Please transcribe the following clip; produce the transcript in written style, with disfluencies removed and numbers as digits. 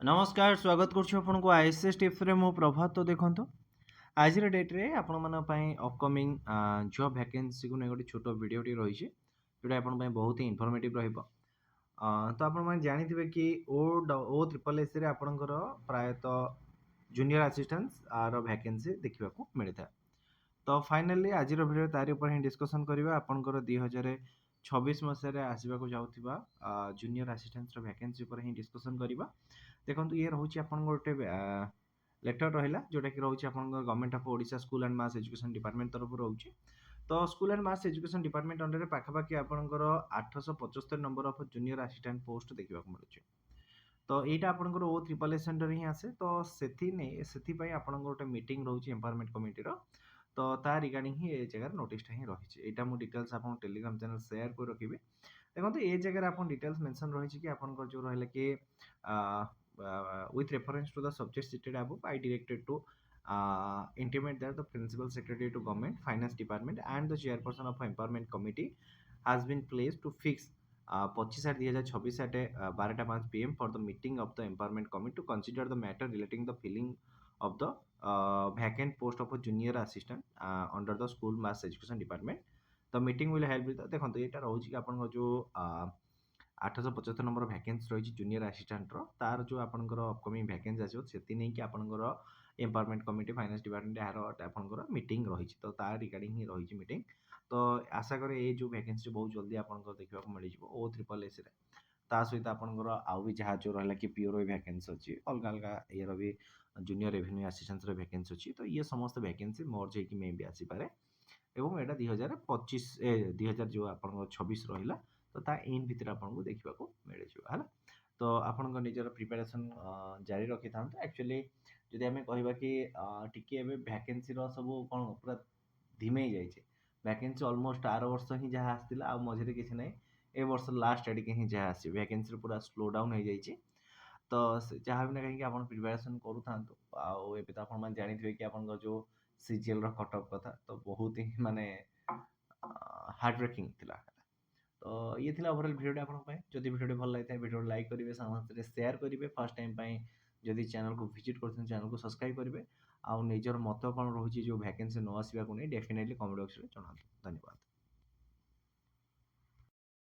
नमस्कार स्वागत करुँ आईएसएस टिप्स रे मो प्रभात। तो देखो आज डेट रे आपण मन अपकमिंग जॉब वैकेंसी को गोटे छोट भिडटे रही जोटा आप बहुत ही इनफर्मेटिव रहिबो। तो आपण मैंने जानी कि ओ ट्रिपल एस आपणकर प्रायतः जूनियर असिस्टेंट आर वैकेंसी देखा मिलता है। तो फाइनाली आज भिडियो तारी ऊपर ही डिस्कसन करवा आपंकर 2026 मसीह आसवाक जाऊँगा जूनियर असिस्टेंट वैकेंसी उपर ही डिस्कसन करवा। देखो ये रोचे आप गोटे लेटर रहा जोटा कि रोचे government of Odisha school and mass education department तरफ रोचे। तो school and mass education department under पाखापाखि आपंकर 875 number of junior assistant post देखा मिलूँ। तो यहाँ आपंकर ओ ट्रिपल एस अंडर ही आसे। तो से आप गोटे मीटिंग रोचे एम्पावरमेंट कमिटीर। तो ता रिगार्डिंग ही ये जगह नोटिसटा ही रही है। मुझे डिटेल्स आप टेलीग्राम चैनल शेयर कर रखी। देखो ये जगह आप डिटेल्स मेंशन रही कि आपंकर जो रहा कि with reference to the subject stated above, I directed to intimate that the principal secretary to government finance department and the chairperson of empowerment committee has been placed to fix 25/2026 at 12:05 PM for the meeting of the empowerment committee to consider the matter relating the filling of the vacant post of a junior assistant under the school mass education department. The meeting will help with देखो ये रोचे कि आप जो 875 number vacancy रही junior असिस्टेंटर तार जो आपंकर अपकमिंग वैकेंसी आसो से नहीं कि आपंकर एम्पावरमेंट कमिटी फाइनेंस डिपार्टमेंट यार आपंकर मीटिंग रही। तो तार रिगार्डिंग ही रही मीटिंग। तो आशा करें ये जो वैकेंसी बहुत जल्दी आपंकर देखा मिल जाए ओ ट्रिपल एस ता सहित आपंकर आउ भी जहाँ जो रहा कि पीओर वैकेंसी अच्छी अलग अलग ये भी जूनियर रेवेन्यू असिस्टेंट वैकेंसी अच्छी। तो ये समस्त वैकेंसी मर्ज होकर मे भी आसीपे एवं यहाँ 2025 2000 जो आप 26 रहा तो ता इन भितर आपको देखा मिल जाए। तो आपण निजर प्रिपेरेसन जारी रखी था। एक्चुअली जदि आम कह कि टी वैकेंसी सब कौन पूरा धीमे जाइए वैकेंसी अलमोस्ट आर वर्ष ही जहाँ आसाला आ मझे किसी ना ए वर्ष लास्ट आड़े ही जहाँ आस वैकेंसी पूरा स्लो डाउन हो जाए। तो जहाँ भी ना कहीं आप प्रिपेरेसन करूँ आए तो आप जानते कि आप जो सीजीएल कटअप कथा तो बहुत ही माने हार्ड ब्रेकिंग थिला। तो ये थिला ओवरऑल वीडियो आपन जदि वीडियो भल लगे वीडियो लाइक करेंगे साथ शेयर करेंगे फर्स्ट टाइम जदि चैनल को विजिट कर चैनल को सब्सक्राइब करेंगे आउ निजर मत कौन रोचे जो वैकेंसी न आसवाक नहीं डेफिनेटली कमेंट बॉक्स में जनातु। धन्यवाद।